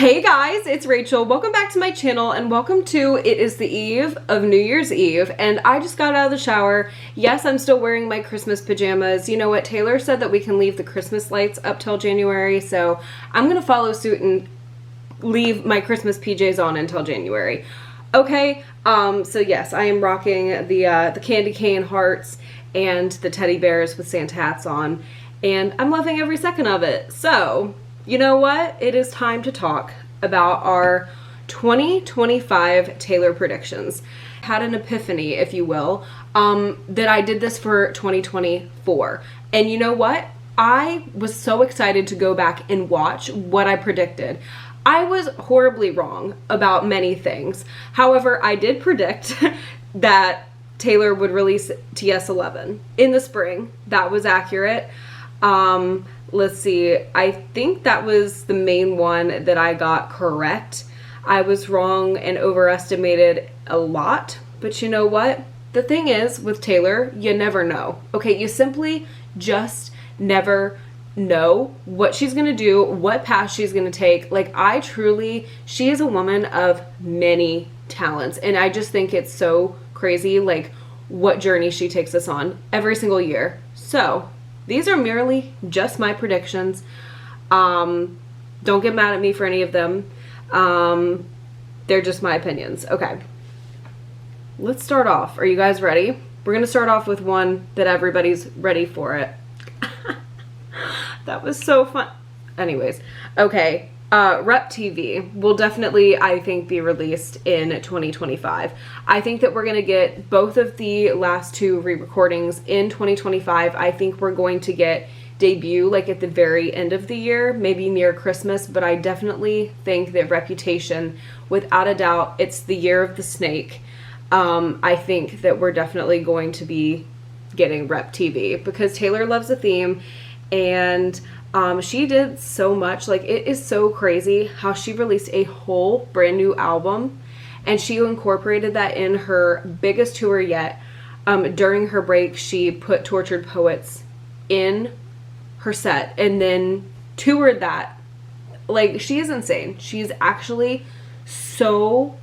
Hey guys, it's Rachel. Welcome back to my channel and welcome to It is the Eve of New Year's Eve, and I just got out of the shower. Yes, I'm still wearing my Christmas pajamas. You know what? Taylor said that we can leave the Christmas lights up till January, so I'm gonna follow suit and leave my Christmas PJs on until January. Okay, so yes, I am rocking the candy cane hearts and the teddy bears with Santa hats on, and I'm loving every second of it. So, you know what? It is time to talk about our 2025 Taylor predictions. Had an epiphany, if you will, that I did this for 2024. And you know what? I was so excited to go back and watch what I predicted. I was horribly wrong about many things. However, I did predict that Taylor would release Ts12 in the spring. That was accurate. Let's see, I think that was the main one that I got correct. I was wrong and overestimated a lot, but you know what? The thing is, with Taylor, you never know. Okay, you simply just never know what she's gonna do, what path she's gonna take. Like, she is a woman of many talents, and I just think it's so crazy, like, what journey she takes us on every single year. So, these are merely just my predictions. Don't get mad at me for any of them. They're just my opinions. Okay. Let's start off. Are you guys ready? We're going to start off with one that everybody's ready for it. That was so fun. Anyways. Okay. Rep TV will definitely, I think, be released in 2025. I think that we're going to get both of the last two re-recordings in 2025. I think we're going to get debut like at the very end of the year, maybe near Christmas, but I definitely think that Reputation, without a doubt, it's the year of the snake. I think that we're definitely going to be getting Rep TV because Taylor loves a theme, and she did so much. Like, it is so crazy how she released a whole brand new album, and she incorporated that in her biggest tour yet. During her break, she put Tortured Poets in her set and then toured that. Like, she is insane. She's actually so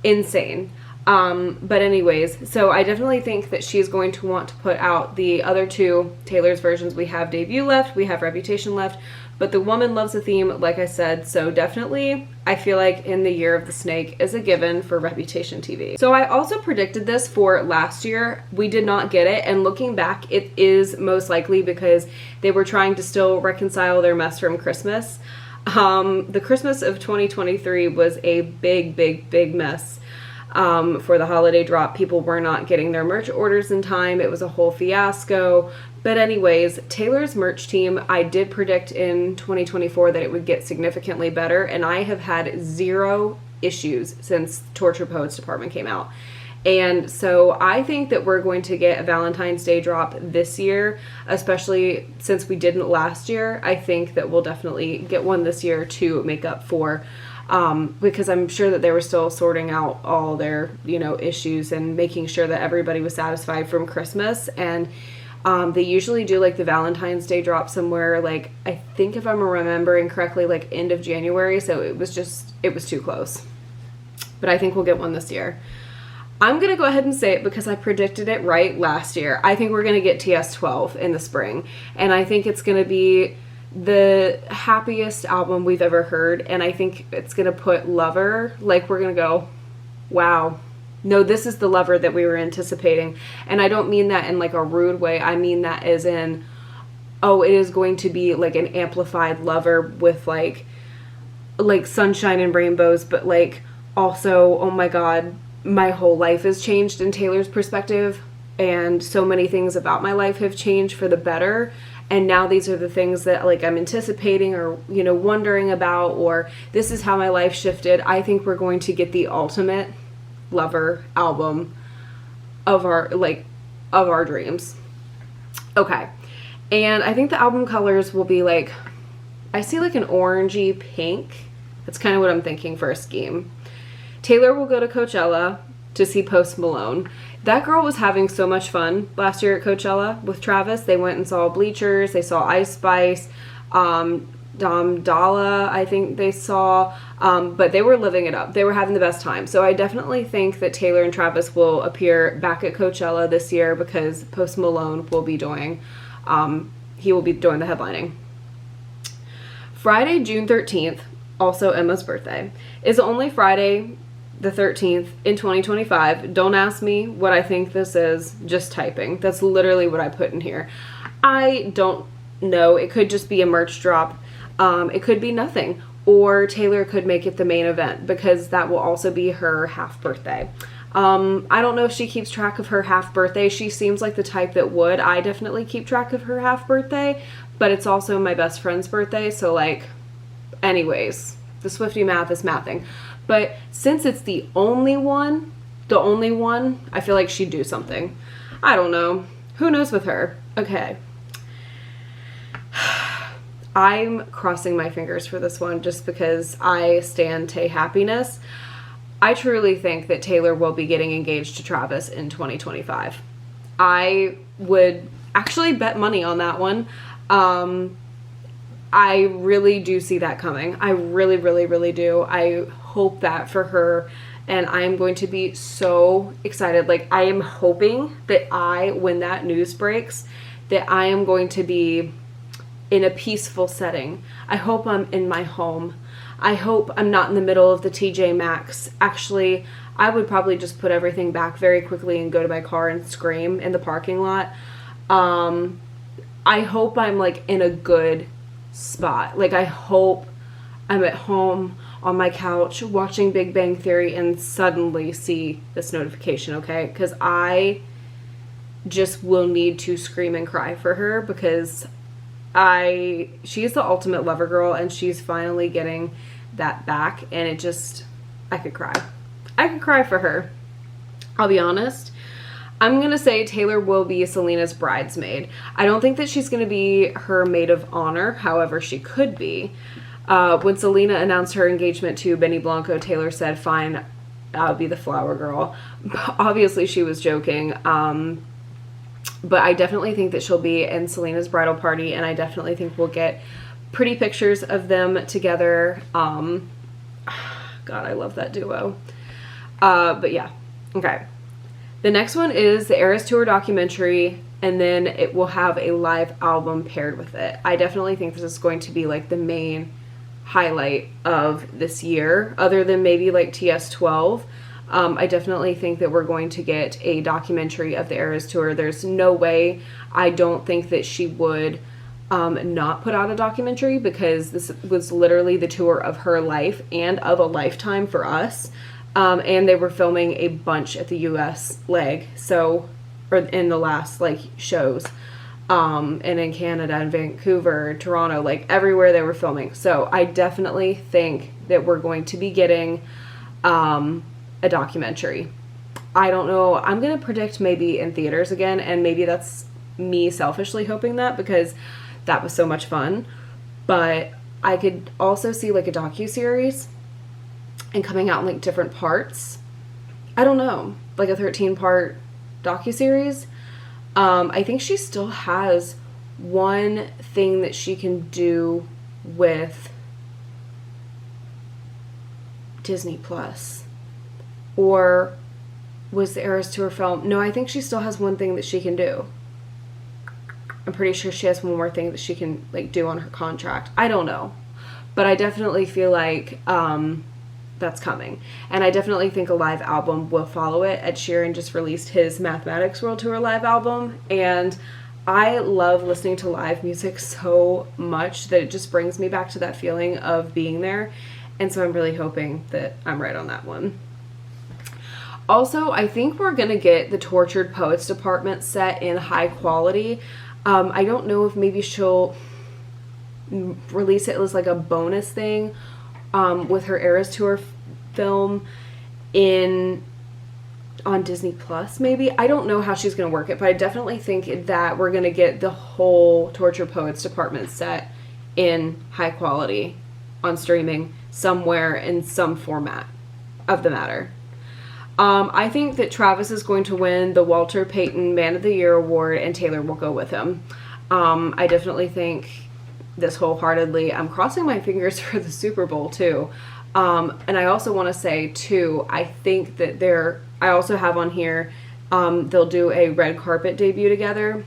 insane. But anyways, so I definitely think that she's going to want to put out the other two Taylor's versions. We have Debut left, we have Reputation left, but The Woman Loves a Theme, like I said, so definitely I feel like In the Year of the Snake is a given for Reputation TV. So I also predicted this for last year. We did not get it, and looking back, it is most likely because they were trying to still reconcile their mess from Christmas. The Christmas of 2023 was a big mess. For the holiday drop, people were not getting their merch orders in time. It was a whole fiasco. But anyways, Taylor's merch team, I did predict in 2024 that it would get significantly better, and I have had zero issues since Torture Poets Department came out. And so I think that we're going to get a Valentine's Day drop this year, especially since we didn't last year. I think that we'll definitely get one this year to make up for because I'm sure that they were still sorting out all their, issues and making sure that everybody was satisfied from Christmas. And they usually do like the Valentine's Day drop somewhere, like, I think if I'm remembering correctly, like end of January. So it was too close. But I think we'll get one this year. I'm going to go ahead and say it because I predicted it right last year. I think we're going to get Ts12 in the spring. And I think it's going to be the happiest album we've ever heard, and I think it's gonna put Lover, like, we're gonna go, wow, no, this is the Lover that we were anticipating. And I don't mean that in like a rude way. I mean that as in, oh, it is going to be like an amplified Lover with like sunshine and rainbows, but like also, oh my god, my whole life has changed in Taylor's perspective, and so many things about my life have changed for the better. And now these are the things that like I'm anticipating or, wondering about, or this is how my life shifted. I think we're going to get the ultimate Lover album of our dreams. Okay. And I think the album colors will be like, I see like an orangey pink. That's kind of what I'm thinking for a scheme. Taylor will go to Coachella to see Post Malone. That girl was having so much fun last year at Coachella with Travis. They went and saw Bleachers. They saw Ice Spice. Dala, I think they saw, but they were living it up. They were having the best time. So I definitely think that Taylor and Travis will appear back at Coachella this year because Post Malone will be doing, he will be doing the headlining. Friday, June 13th, also Emma's birthday, is only Friday the 13th in 2025. Don't ask me what I think this is, just typing. That's literally what I put in here. I don't know. It could just be a merch drop. It could be nothing, or Taylor could make it the main event because that will also be her half birthday. I don't know if she keeps track of her half birthday. She seems like the type that would. I definitely keep track of her half birthday, but it's also my best friend's birthday. So like, anyways, the Swiftie math is mathing. But since it's the only one, I feel like she'd do something. I don't know. Who knows with her? Okay. I'm crossing my fingers for this one just because I stand Tay happiness. I truly think that Taylor will be getting engaged to Travis in 2025. I would actually bet money on that one. I really do see that coming. I really, really, really do. I hope that for her, and I am going to be so excited. Like, I am hoping that when that news breaks, that I am going to be in a peaceful setting. I hope I'm in my home. I hope I'm not in the middle of the TJ Maxx. Actually, I would probably just put everything back very quickly and go to my car and scream in the parking lot. I hope I'm like in a good spot. Like, I hope I'm at home on my couch watching Big Bang Theory and suddenly see this notification, okay? Because I just will need to scream and cry for her because she's the ultimate lover girl and she's finally getting that back, and I could cry. I could cry for her. I'll be honest. I'm going to say Taylor will be Selena's bridesmaid. I don't think that she's going to be her maid of honor. However, she could be. When Selena announced her engagement to Benny Blanco, Taylor said, fine, I'll be the flower girl. Obviously, she was joking. But I definitely think that she'll be in Selena's bridal party, and I definitely think we'll get pretty pictures of them together. God, I love that duo. But yeah, okay. The next one is the Eras Tour documentary, and then it will have a live album paired with it. I definitely think this is going to be like the main highlight of this year, other than maybe like Ts12. I definitely think that we're going to get a documentary of the Eras Tour. There's no way. I don't think that she would not put out a documentary because this was literally the tour of her life and of a lifetime for us. And they were filming a bunch at the US leg, or in the last like shows, and in Canada and Vancouver, Toronto, like everywhere they were filming. So I definitely think that we're going to be getting a documentary. I don't know. I'm going to predict maybe in theaters again, and maybe that's me selfishly hoping that because that was so much fun. But I could also see like a docuseries and coming out in like different parts. I don't know. Like a 13-part docuseries. I think she still has one thing that she can do with Disney Plus. Or was the Eras Tour film? No, I think she still has one thing that she can do. I'm pretty sure she has one more thing that she can like do on her contract. I don't know. But I definitely feel like that's coming. And I definitely think a live album will follow it. Ed Sheeran just released his Mathematics World Tour live album, and I love listening to live music so much that it just brings me back to that feeling of being there. And so I'm really hoping that I'm right on that one. Also, I think we're going to get the Tortured Poets department set in high quality. I don't know if maybe she'll release it as like a bonus thing with her Eras Tour film on Disney Plus maybe. I don't know how she's going to work it, but I definitely think that we're going to get the whole Tortured Poets department set in high quality on streaming somewhere in some format of the matter. I think that Travis is going to win the Walter Payton Man of the Year award, and Taylor will go with him. I definitely think this wholeheartedly. I'm crossing my fingers for the Super Bowl too. And I also want to say too, I think that I also have on here, they'll do a red carpet debut together,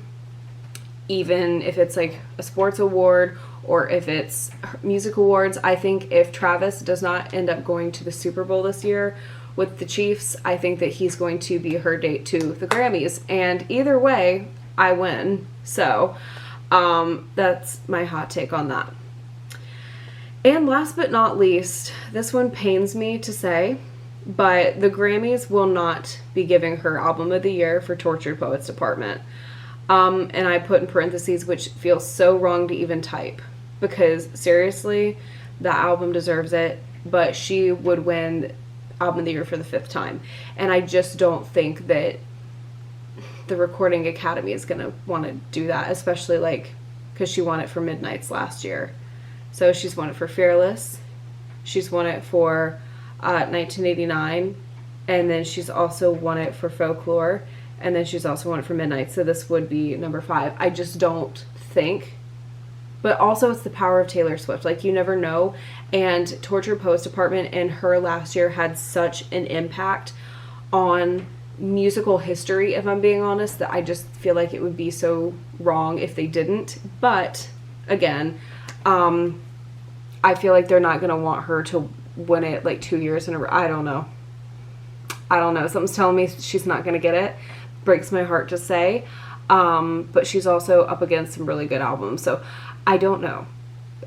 even if it's like a sports award or if it's music awards. I think if Travis does not end up going to the Super Bowl this year with the Chiefs, I think that he's going to be her date to the Grammys. And either way, I win. So that's my hot take on that. And last but not least, this one pains me to say, but the Grammys will not be giving her Album of the Year for Tortured Poets Department. And I put in parentheses, which feels so wrong to even type, because seriously, that album deserves it, but she would win Album of the Year for the 5th time. And I just don't think that the Recording Academy is going to want to do that, especially like because she won it for Midnights last year. So she's won it for Fearless, she's won it for 1989, and then she's also won it for Folklore, and then she's also won it for Midnight. So this would be number 5. I just don't think. But also it's the power of Taylor Swift. Like, you never know. And Tortured Poets Department and her last year had such an impact on musical history, if I'm being honest, that I just feel like it would be so wrong if they didn't. But again, I feel like they're not going to want her to win it like 2 years in a row. I don't know. Something's telling me she's not going to get it. Breaks my heart to say. But she's also up against some really good albums. So I don't know.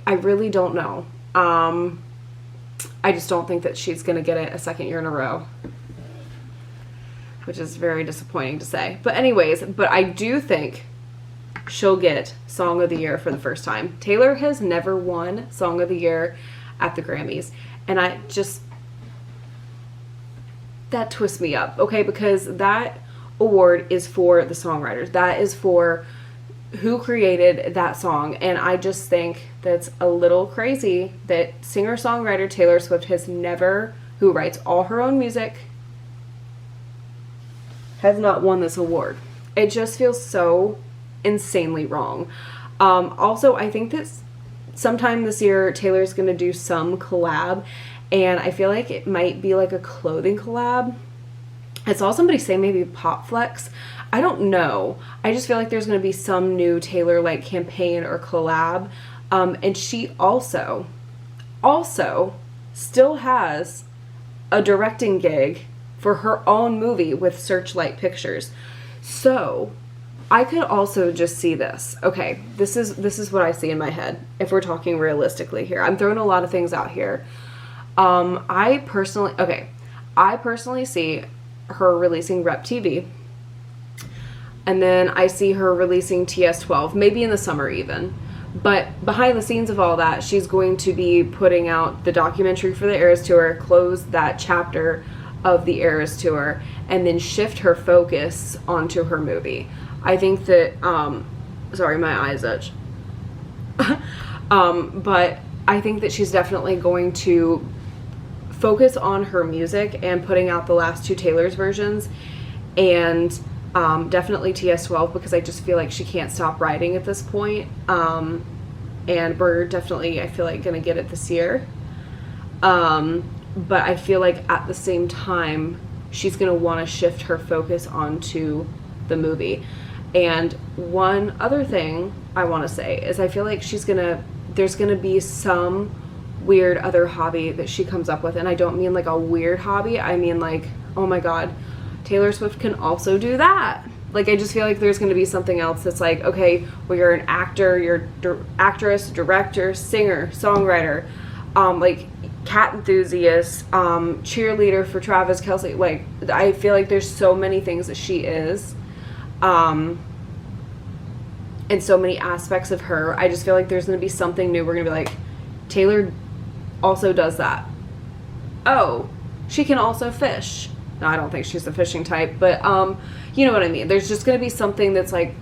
I really don't know. I just don't think that she's going to get it a second year in a row, which is very disappointing to say. But anyways, but I do think she'll get Song of the Year for the first time. Taylor has never won Song of the Year at the Grammys. And that twists me up, okay? Because that award is for the songwriters. That is for who created that song. And I just think that's a little crazy that singer-songwriter Taylor Swift who writes all her own music, has not won this award. It just feels so insanely wrong. Also, I think that sometime this year Taylor's going to do some collab, and I feel like it might be like a clothing collab. I saw somebody say maybe Pop Flex. I don't know. I just feel like there's going to be some new Taylor like campaign or collab. And she also still has a directing gig for her own movie with Searchlight Pictures. So I could also just see this. Okay, this is what I see in my head, if we're talking realistically here. I'm throwing a lot of things out here. I personally see her releasing Rep TV. And then I see her releasing Ts12, maybe in the summer even. But behind the scenes of all that, she's going to be putting out the documentary for the Eras Tour, close that chapter of the Eras Tour, and then shift her focus onto her movie. I think that, sorry, my eyes itch. But I think that she's definitely going to focus on her music and putting out the last 2 Taylor's versions, and definitely Ts12, because I just feel like she can't stop writing at this point. And we're definitely, I feel like, gonna get it this year. But I feel like at the same time, she's gonna want to shift her focus onto the movie. And one other thing I want to say is I feel like there's gonna be some weird other hobby that she comes up with. And I don't mean like a weird hobby. I mean like, oh my God, Taylor Swift can also do that. Like, I just feel like there's going to be something else that's like, okay, well, you're an actor, you're actress, director, singer, songwriter, like cat enthusiast, cheerleader for Travis Kelce. Like, I feel like there's so many things that she is, and so many aspects of her. I just feel like there's going to be something new. We're going to be like, Taylor also does that. Oh, she can also fish. No, I don't think she's a fishing type, but you know what I mean. There's just going to be something that's like,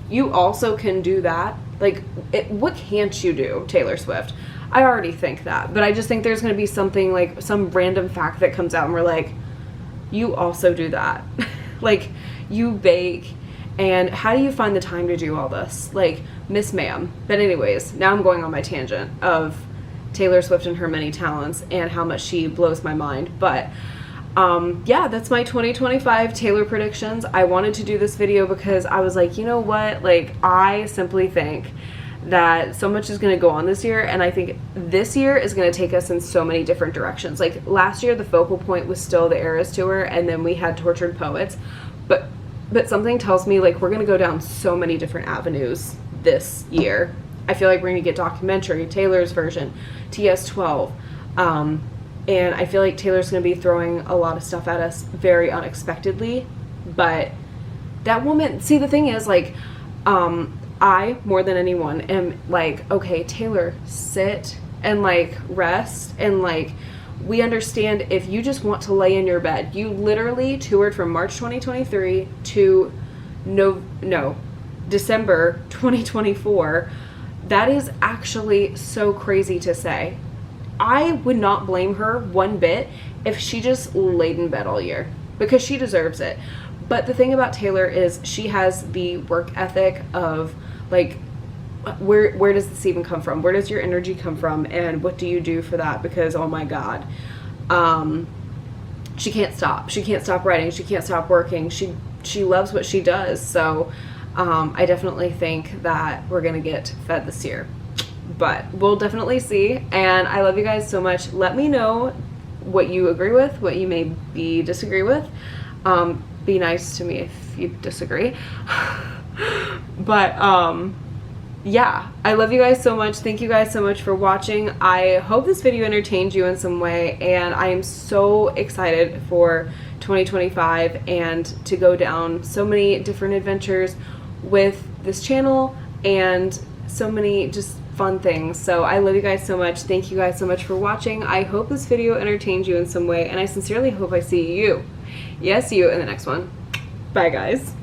you also can do that. Like, what can't you do, Taylor Swift? I already think that, but I just think there's going to be something like some random fact that comes out and we're like, you also do that. Like, you bake, and how do you find the time to do all this? Like, Miss Ma'am. But anyways, now I'm going on my tangent of Taylor Swift and her many talents and how much she blows my mind. But yeah, that's my 2025 Taylor predictions. I wanted to do this video because I was like, you know what? Like, I simply think that so much is going to go on this year, and I think this year is going to take us in so many different directions. Like, last year the focal point was still the Eras Tour, and then we had Tortured Poets, but something tells me, like, we're going to go down so many different avenues this year. I feel like we're going to get documentary, Taylor's version, Ts12, and I feel like Taylor's going to be throwing a lot of stuff at us very unexpectedly. But that woman, see, the thing is, like, I, more than anyone, am like, okay, Taylor, sit and, like, rest, and, like, we understand if you just want to lay in your bed. You literally toured from March 2023 to December 2024. That is actually so crazy to say. I would not blame her one bit if she just laid in bed all year, because she deserves it. But the thing about Taylor is she has the work ethic of, like, where does this even come from? Where does your energy come from? And what do you do for that? Because, oh my God, she can't stop. She can't stop writing. She can't stop working. She loves what she does. So I definitely think that we're going to get fed this year. But we'll definitely see. And I love you guys so much. Let me know what you agree with, what you maybe disagree with. Be nice to me if you disagree. But yeah, I love you guys so much. Thank you guys so much for watching. I hope this video entertained you in some way, and I am so excited for 2025 and to go down so many different adventures with this channel and so many just fun things. So I love you guys so much. Thank you guys so much for watching. I hope this video entertained you in some way, and I sincerely hope I see you, yes, you, in the next one. Bye, guys.